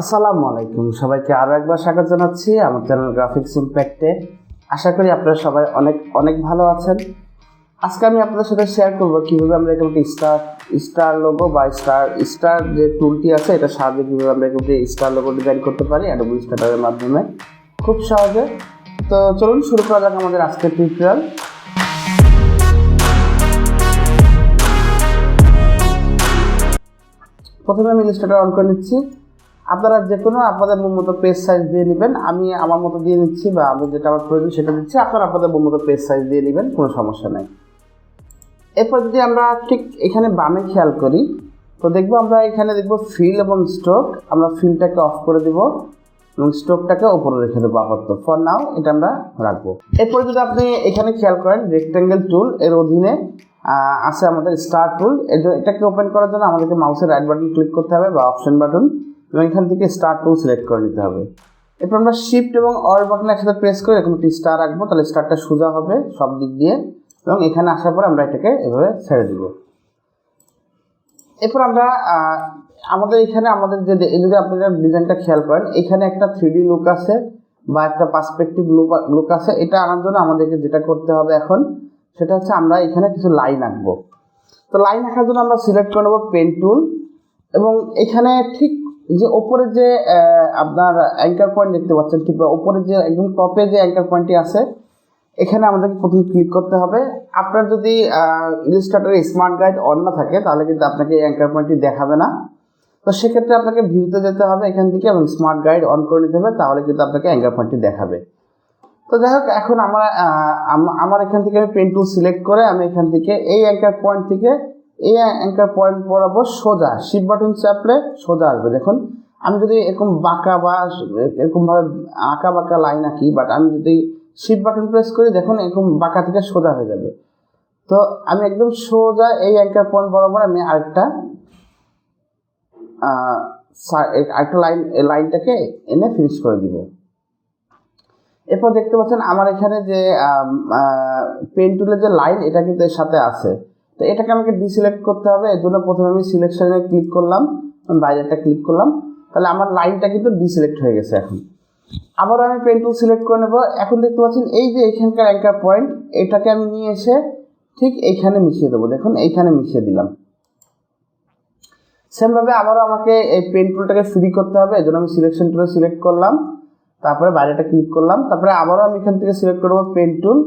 আসসালামু আলাইকুম, সবাইকে আরও একবার স্বাগত জানাচ্ছি আমার চ্যানেল গ্রাফিক্স ইম্প্যাক্টে। আশা করি আপনারা সবাই অনেক অনেক ভালো আছেন। আজকে আমি আপনাদের সাথে শেয়ার করব কীভাবে আমরা এরকম একটি স্টার লোগো বা স্টার যে টুলটি আছে এটা সাহায্যে কীভাবে আমরা এরকম একটি স্টার লোগো ডিজাইন করতে পারি অ্যাডোবি ইলাস্ট্রেটরের মাধ্যমে খুব সহজে। তো চলুন শুরু করা যাক আমাদের আজকের টিউটোরিয়াল। প্রথমে আমি ইলাস্ট্রেটর অন করে নিচ্ছি। আপনারা যে কোনো আপনাদের মন মতো পেজ সাইজ দিয়ে নেবেন। আমি আমার মতো দিয়ে নিচ্ছি, বা আমি যেটা আমার প্রয়োজন সেটা দিচ্ছি। আপনারা আপনাদের মন মতো পেজ সাইজ দিয়ে নেবেন, কোনো সমস্যা নাই। এরপর যদি আমরা ঠিক এখানে বামে খেয়াল করি তো দেখবো আমরা এখানে দেখবো ফিল এবং স্ট্রোক। আমরা ফিলটাকে অফ করে দেব এবং স্ট্রোকটাকে উপরে রেখে দেবো আপাতত। ফর নাও এটা আমরা রাখবো। এরপরে যদি আপনি এখানে খেয়াল করেন রেক্ট্যাঙ্গেল টুল এর অধীনে আছে আমাদের স্টার টুল। এটাকে ওপেন করার জন্য আমাদেরকে মাউসের রাইট বাটন ক্লিক করতে হবে বা অপশন বাটন, এবং এখান থেকে স্টার টুল সিলেক্ট করে নিতে হবে। এরপর আমরা শিফট এবং অল বাটন একসাথে প্রেস করে এরকম একটি স্টার রাখবো, তাহলে স্টারটা সোজা হবে সব দিক দিয়ে। এবং এখানে আসার পর আমরা এটাকে এভাবে ছেড়ে দিব। এরপর আমরা আমাদের এখানে যদি আপনারা ডিজাইনটা খেয়াল করেন এখানে একটা 3D লুক আছে বা একটা পার্সপেক্টিভ লুক আছে। এটা আনার জন্য আমাদেরকে যেটা করতে হবে এখন সেটা হচ্ছে আমরা এখানে কিছু লাইন আঁকবো। তো লাইন আঁকার জন্য আমরা সিলেক্ট করে নেবো পেন টুল, এবং এখানে ঠিক যে ওপরে যে আপনার অ্যাঙ্কার পয়েন্ট দেখতে পাচ্ছেন, ঠিক ওপরে যে একদম টপে যে অ্যাঙ্কার পয়েন্টটি আছে এখানে আমাদেরকে প্রথমে ক্লিক করতে হবে। আপনার যদি ইলাস্ট্রেটরে স্মার্ট গাইড অন না থাকে তাহলে কিন্তু আপনাকে এই অ্যাঙ্কার পয়েন্টটি দেখাবে না। তো সেক্ষেত্রে আপনাকে ভিউতে যেতে হবে এখান থেকে এবং স্মার্ট গাইড অন করে নিতে হবে, তাহলে কিন্তু আপনাকে অ্যাঙ্কার পয়েন্টটি দেখাবে। তো যাই হোক, এখন আমার এখান থেকে আমি পেন টুল সিলেক্ট করে আমি এখান থেকে এই অ্যাঙ্কার পয়েন্ট থেকে এই অ্যাঙ্কার পয়েন্ট বরাবর সোজা শিফট বাটন চাপলে সোজা আসবে। দেখুন আমি যদি এরকম বাঁকা বা এরকমভাবে আঁকা বাঁকা লাইন আঁকি, বাট আমি যদি শিফট বাটন প্রেস করি দেখুন এরকম বাঁকা থেকে সোজা হয়ে যাবে। তো আমি একদম সোজা এই অ্যাঙ্কার পয়েন্ট বরাবর আমি আরেকটা লাইনটাকে এনে ফিনিশ করে দিব। এরপর দেখতে পাচ্ছেন আমার এখানে যে পেন টুলের যে লাইন এটা কিন্তু এর সাথে আছে। তো এটাকে আমাকে ডিসিলেক্ট করতে হবে। এর জন্য প্রথমে আমি সিলেকশনে ক্লিক করলাম, বাইরেটা ক্লিক করলাম, তাহলে আমার লাইনটা কিন্তু ডিসিলেক্ট হয়ে গেছে। এখন আবারও আমি পেন টুল সিলেক্ট করে নেব। এখন দেখতে পাচ্ছেন এই যে এখানকার অ্যাঙ্কার পয়েন্ট এটাকে আমি নিয়ে এসে ঠিক এইখানে মিশিয়ে দেবো। দেখুন এইখানে মিশিয়ে দিলাম। সেমভাবে আবারও আমাকে এই পেন টুলটাকে ফ্রি করতে হবে। এর জন্য আমি সিলেকশন টুলে সিলেক্ট করলাম, তারপরে বাইরেটা ক্লিক করলাম, তারপরে আবারও আমি এখান থেকে সিলেক্ট করবো পেন টুল।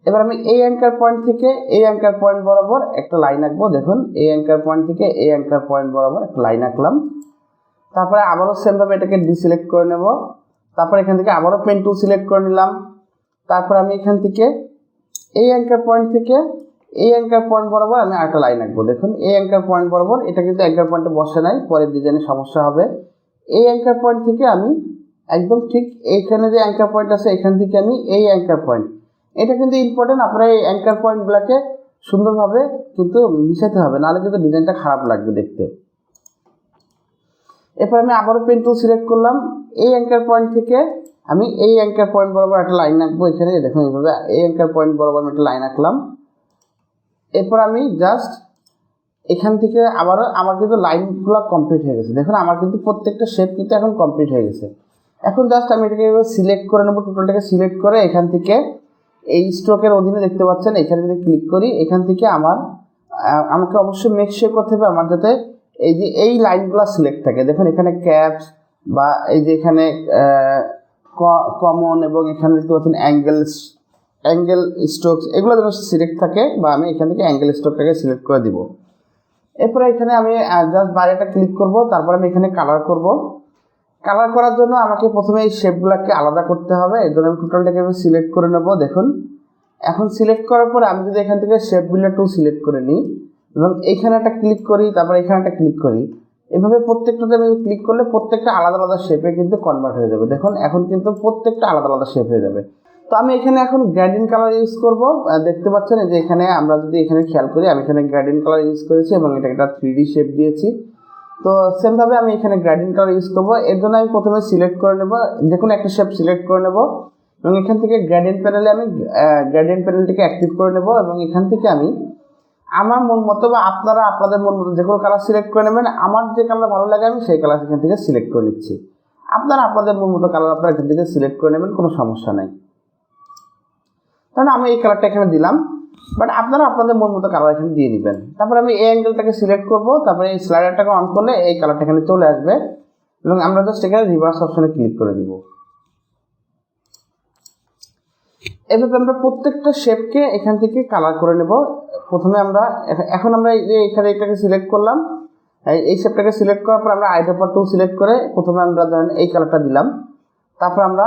এবার আমি এই অ্যাঙ্কার পয়েন্ট থেকে এই অ্যাঙ্কার পয়েন্ট বরাবর একটা লাইন আঁকবো। দেখুন এই অ্যাঙ্কার পয়েন্ট থেকে এই অ্যাঙ্কার পয়েন্ট বরাবর একটা লাইন আঁকলাম। তারপরে আবারও সেমভাবে এটাকে ডিসিলেক্ট করে নেব। তারপর এখান থেকে আবারও পেন টুল সিলেক্ট করে নিলাম। তারপর আমি এখান থেকে এই অ্যাঙ্কার পয়েন্ট থেকে এই অ্যাঙ্কার পয়েন্ট বরাবর আমি আরেকটা লাইন আঁকবো। দেখুন এই অ্যাঙ্কার পয়েন্ট বরাবর, এটা কিন্তু অ্যাঙ্কার পয়েন্টে বসে নাই, পরের ডিজাইনে সমস্যা হবে। এই অ্যাঙ্কার পয়েন্ট থেকে আমি একদম ঠিক এইখানে যে অ্যাঙ্কার পয়েন্ট আছে এখান থেকে আমি এই অ্যাঙ্কার পয়েন্ট, এটা কিন্তু ইম্পর্টেন্ট, আপনারা এই অ্যাঙ্কার পয়েন্টগুলোকে সুন্দরভাবে কিন্তু মিশাতে হবে, নাহলে কিন্তু ডিজাইনটা খারাপ লাগবে দেখতে। এরপর আমি আবারও পেন টুল সিলেক্ট করলাম। এই অ্যাঙ্কার পয়েন্ট থেকে আমি এই অ্যাঙ্কার পয়েন্ট বরাবর একটা লাইন আঁকবো। এখানে দেখুন এইভাবে এই অ্যাঙ্কার পয়েন্ট বরাবর আমি একটা লাইন আঁকলাম। এরপর আমি জাস্ট এখান থেকে আবারও আমার কিন্তু লাইনগুলো কমপ্লিট হয়ে গেছে। দেখুন আমার কিন্তু প্রত্যেকটা শেপ কিন্তু এখন কমপ্লিট হয়ে গেছে। এখন জাস্ট আমি এটাকে এভাবে সিলেক্ট করে নেবো, টোটালটাকে সিলেক্ট করে এখান থেকে এই স্ট্রোকের অধীনে দেখতে পাচ্ছেন এখানে যদি ক্লিক করি এখান থেকে আমাকে অবশ্যই মেক শিওর করতে হবে আমার যাতে এই যে এই লাইনগুলো সিলেক্ট থাকে। দেখুন এখানে ক্যাপস বা এই যে এখানে কমন এবং এখানে দেখতে পাচ্ছেন অ্যাঙ্গেল স্ট্রোকস, এগুলো যেন সিলেক্ট থাকে, বা আমি এখান থেকে অ্যাঙ্গেল স্ট্রোকটাকে সিলেক্ট করে দিব। এরপরে এখানে আমি জাস্ট বাইরেটা ক্লিক করব। তারপর আমি এখানে কালার করব। কালার করার জন্য আমাকে প্রথমে এই শেপগুলোকে আলাদা করতে হবে। এর জন্য আমি টোটালটাকে সিলেক্ট করে নেব। দেখুন এখন সিলেক্ট করার পরে আমি যদি এখান থেকে শেপ বিল্ডার টুল সিলেক্ট করে নিই এবং এইখানে একটা ক্লিক করি, তারপর এখানে একটা ক্লিক করি, এভাবে প্রত্যেকটাতে আমি ক্লিক করলে প্রত্যেকটা আলাদা আলাদা শেপে কিন্তু কনভার্ট হয়ে যাবে। দেখুন এখন কিন্তু প্রত্যেকটা আলাদা আলাদা শেপ হয়ে যাবে। তো আমি এখানে এখন গ্রেডিয়েন্ট কালার ইউজ করব। দেখতে পাচ্ছেন যে এখানে আমরা যদি এখানে খেয়াল করি আমি এখানে গ্রেডিয়েন্ট কালার ইউজ করেছি এবং এটা একটা 3D শেপ দিয়েছি। তো সেমভাবে আমি এখানে গ্রেডিয়েন্ট কালার ইউজ করব। এর জন্য আমি প্রথমে সিলেক্ট করে নেব, যে কোনো একটা শেপ সিলেক্ট করে নেব এবং এখান থেকে গ্রেডিয়েন্ট প্যানেলে আমি গ্রেডিয়েন্ট প্যানেলটিকে অ্যাক্টিভ করে নেব এবং এখান থেকে আমি আমার মন মতো বা আপনারা আপনাদের মন মতো যে কোনো কালার সিলেক্ট করে নেবেন। আমার যে কালার ভালো লাগে আমি সেই কালার এখান থেকে সিলেক্ট করে নিচ্ছি। আপনারা আপনাদের মন মতো কালার আপনারা এখান থেকে সিলেক্ট করে নেবেন, কোনো সমস্যা নাই। কারণ আমি এই কালারটা এখানে দিলাম, বাট আপনারা আপনাদের মন মতো কালার এখানে দিয়ে দিবেন। তারপর আমি এই অ্যাঙ্গেলটাকে সিলেক্ট করব, তারপরে এই স্লাইডারটাকে অন করলে এই কালারটা এখানে চলে আসবে এবং আমরা জাস্ট এখানে রিভার্স অপশনে ক্লিক করে দিব। এভাবে আমরা প্রত্যেকটা শেপকে এখান থেকে কালার করে নেব। প্রথমে আমরা এখন আমরা এই যে এখানে এটাকে সিলেক্ট করলাম, এই শেপটাকে সিলেক্ট করার পর আমরা আইড্রপার টুল সিলেক্ট করে প্রথমে আমরা ধরেন এই কালারটা দিলাম। তারপর আমরা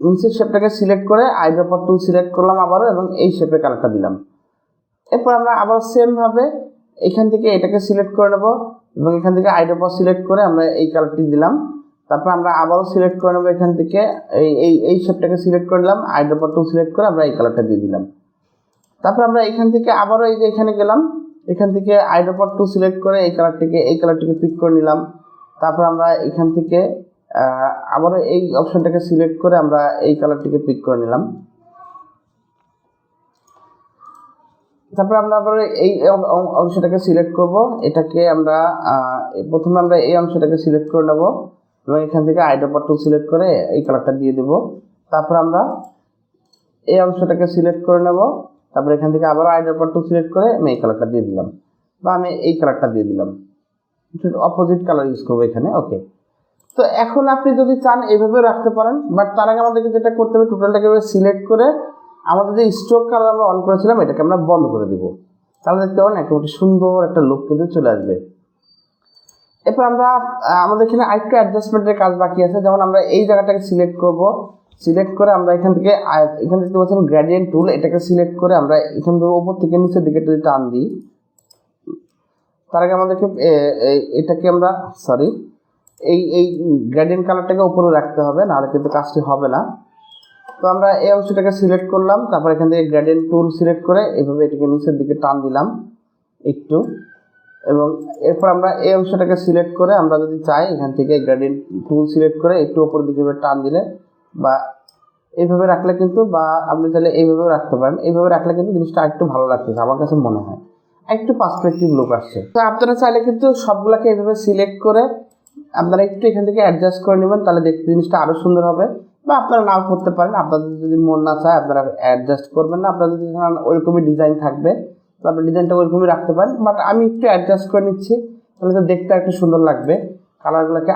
নিচের শেপটাকে সিলেক্ট করে আইড্রপার টুল সিলেক্ট করলাম আবারও এবং এই শেপের কালারটা দিলাম। এরপর আমরা আবার সেম ভাবে এখান থেকে এটাকে সিলেক্ট করে নেব এবং এখান থেকে আইড্রপার সিলেক্ট করে আমরা এই কালারটি দিলাম। তারপর আমরা আবারও সিলেক্ট করে নেব এখান থেকে এই শেপটাকে সিলেক্ট করে নিলাম, আইড্রপার টুল সিলেক্ট করে আমরা এই কালারটা দিয়ে দিলাম। তারপর আমরা এখান থেকে আবারও এই যে এখানে গেলাম, এখান থেকে আইড্রপার টুল সিলেক্ট করে এই কালারটিকে পিক করে নিলাম। তারপর আমরা এখান থেকে আবারও এই অপশনটাকে সিলেক্ট করে আমরা এই কালারটিকে পিক করে নিলাম। তারপর আমরা আবার এই অংশটাকে সিলেক্ট করব, এটাকে আমরা প্রথমে আমরা এই অংশটাকে সিলেক্ট করে নেব এবং এখান থেকে আইড্রপার টুল সিলেক্ট করে এই কালারটা দিয়ে দেব। তারপর আমরা এই অংশটাকে সিলেক্ট করে নেব, তারপর এখান থেকে আবার আইড্রপার টুল সিলেক্ট করে আমি এই কালারটা দিয়ে দিলাম বা আমি এই কালারটা দিয়ে দিলাম, অপোজিট কালার ইউজ করবো এখানে। ওকে, তো এখন আপনি যদি চান এইভাবে রাখতে পারেন, বাট তার আগে আমাদেরকে যেটা করতে হবে টোটালটাকে সিলেক্ট করে আমাদের যে স্ট্রোক কালার আমরা অন করেছিলাম এটাকে আমরা বন্ধ করে দেব। তাহলে দেখতে পারেন একেবারে সুন্দর একটা লুক কিন্তু চলে আসবে। এরপর আমরা আমাদের এখানে আরেকটু অ্যাডজাস্টমেন্টের কাজ বাকি আছে, যেমন আমরা এই জায়গাটাকে সিলেক্ট করব, সিলেক্ট করে আমরা এখান থেকে দেখতে পাচ্ছেন গ্রেডিয়েন্ট টুল, এটাকে সিলেক্ট করে আমরা এখান থেকে উপর থেকে নিচের দিকে যদি টান দিই, তার আগে আমাদেরকে এটাকে আমরা এই গ্রেডিয়েন্ট কালারটাকে উপরে রাখতে হবে, নাহলে কিন্তু কাজটি হবে না। তো আমরা এই অংশটাকে সিলেক্ট করলাম, তারপর এখান থেকে গ্রেডিয়েন্ট টুল সিলেক্ট করে এইভাবে এটাকে নিচের দিকে টান দিলাম একটু, এবং এরপর আমরা এই অংশটাকে সিলেক্ট করে আমরা যদি চাই এখান থেকে গ্রেডিয়েন্ট টুল সিলেক্ট করে একটু উপর দিকে টান দিলে বা এইভাবে রাখলে কিন্তু, বা আপনি চাইলে এইভাবেও রাখতে পারেন, এইভাবে রাখলে কিন্তু জিনিসটা একটু ভালো লাগতেছে আমার কাছে মনে হয়, একটু পার্সপেক্টিভ লুক আসছে। তো আপনারা চাইলে কিন্তু সবগুলোকে এইভাবে সিলেক্ট করে আপনারা একটু এখান থেকে অ্যাডজাস্ট করে নেবেন, তাহলে দেখতে জিনিসটা আরও সুন্দর হবে। বা আপনারা নাও করতে পারেন, আপনাদের যদি মন না চায় আপনারা অ্যাডজাস্ট করবেন না, আপনাদের যদি ওইরকমই ডিজাইন থাকবে তারপরে ডিজাইনটা ওইরকমই রাখতে পারেন। বাট আমি একটু অ্যাডজাস্ট করে নিচ্ছি, তাহলে তো দেখতে একটু সুন্দর লাগবে। কালারগুলোকে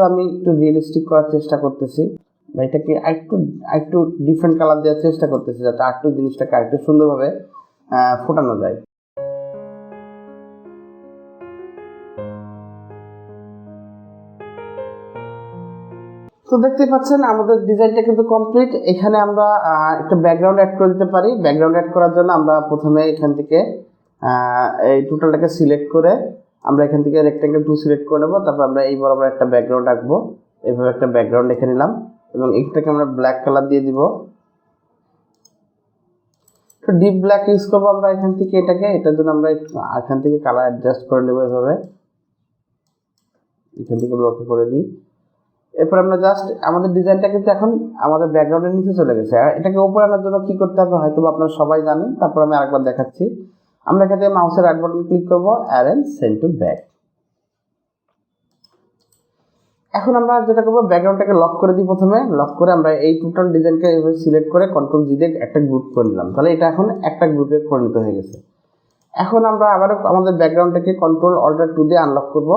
আমি একটু রিয়েলিস্টিক করার চেষ্টা করতেছি, বা এটাকে একটু ডিফারেন্ট কালার দেওয়ার চেষ্টা করতেছি, যাতে একটু জিনিসটাকে একটু সুন্দরভাবে ফোটানো যায়। তো দেখতে পাচ্ছেন আমাদের ডিজাইনটা কিন্তু কমপ্লিট। এখানে আমরা একটা ব্যাকগ্রাউন্ড অ্যাড করে দিতে পারি। ব্যাকগ্রাউন্ড অ্যাড করার জন্য আমরা প্রথমে এখান থেকে এই টোটালটাকে সিলেক্ট করে আমরা এখান থেকে রেক্ট্যাঙ্গেল টুল সিলেক্ট করে নেব, তারপর আমরা এই বরাবর একটা ব্যাকগ্রাউন্ড আঁকবো। এইভাবে একটা ব্যাকগ্রাউন্ড রেখে নিলাম এবং এটাকে আমরা ব্ল্যাক কালার দিয়ে দিব, একটু ডিপ ব্ল্যাক ইউজ করবো আমরা এখান থেকে এটার জন্য আমরা এখান থেকে কালার অ্যাডজাস্ট করে নেব। এভাবে এখান থেকে ব্লক করে দিই। এরপর আমরা জাস্ট আমাদের ডিজাইনটা কিন্তু এখন আমাদের ব্যাকগ্রাউন্ডের নিচে চলে গেছে। আর এটাকে উপরে আনার জন্য কি করতে হবে হয়তো আপনারা সবাই জানেন, তারপর আমি আরেকবার দেখাচ্ছি। আমরা এখান থেকে মাউসের রাইট বাটন ক্লিক করব, অ্যারেঞ্জ সেন্ড টু ব্যাক। এখন আমরা যেটা করবো ব্যাকগ্রাউন্ডটাকে লক করে দিই। প্রথমে লক করে আমরা এই টোটাল ডিজাইনকে এইভাবে সিলেক্ট করে কন্ট্রোল জি দিয়ে একটা গ্রুপ করে নিলাম, তাহলে এটা এখন একটা গ্রুপে পরিণত হয়ে গেছে। এখন আমরা আবারও আমাদের ব্যাকগ্রাউন্ডটাকে কন্ট্রোল অল্টার টু দিয়ে আনলক করবো,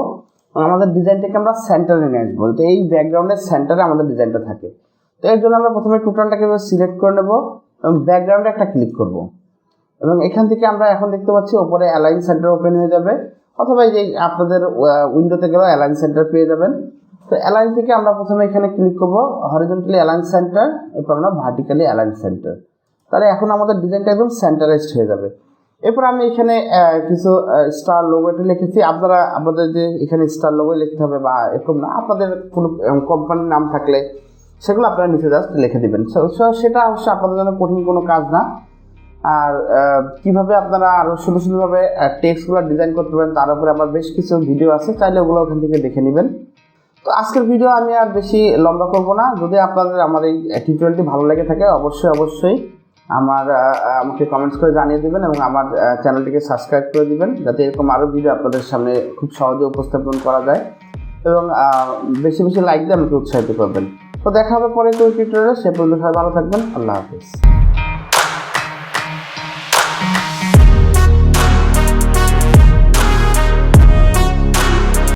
আমাদের ডিজাইনটাকে আমরা সেন্টারে নিয়ে আসবো। তো এই ব্যাকগ্রাউন্ডের সেন্টারে আমাদের ডিজাইনটা থাকে। তো এর জন্য আমরা প্রথমে টোটালটাকে সিলেক্ট করে নেব এবং ব্যাকগ্রাউন্ডে একটা ক্লিক করব, এবং এখান থেকে আমরা এখন দেখতে পাচ্ছি ওপরে অ্যালাইন সেন্টার ওপেন হয়ে যাবে, অথবা এই যে আপনাদের উইন্ডোতে গেলেও অ্যালাইন সেন্টার পেয়ে যাবেন। তো অ্যালাইন থেকে আমরা প্রথমে এখানে ক্লিক করব, হরিজন্টালি অ্যালাইন সেন্টার, এরপর আমরা ভার্টিক্যালি অ্যালাইন সেন্টার। তাহলে এখন আমাদের ডিজাইনটা একদম সেন্টারাইজড হয়ে যাবে। এরপর আমি এখানে কিছু স্টার লোগোটা লিখেছি। আপনাদের যে এখানে স্টার লোগো লিখতে হবে বা এরকম না, আপনাদের কোনো কোম্পানির নাম থাকলে সেগুলো আপনারা নিচে জাস্ট লিখে দিবেন। সেটা অবশ্য আপনাদের জন্য কঠিন কোনো কাজ না। আর কিভাবে আপনারা আরও সুন্দরভাবে টেক্সটগুলো ডিজাইন করতে পারেন তার উপরে আমার বেশ কিছু ভিডিও আছে, চাইলে ওগুলো ওখান থেকে দেখে নেবেন। তো আজকের ভিডিও আমি আর বেশি লম্বা করব না। যদি আপনাদের আমার এই টিউটোরিয়ালটি ভালো লেগে থাকে অবশ্যই আমাকে কমেন্টস করে জানিয়ে দিবেন এবং আমার চ্যানেলটিকে সাবস্ক্রাইব করে দিবেন, যাতে এরকম আরও ভিডিও আপনাদের সামনে খুব সহজে উপস্থাপন করা যায়, এবং বেশি বেশি লাইক দিয়ে আমাকে উৎসাহিত করবেন। তো দেখা হবে পরে কোনো টিউটোরিয়ালে। সে পর্যন্ত সবাই ভালো থাকবেন। আল্লাহ হাফিজ।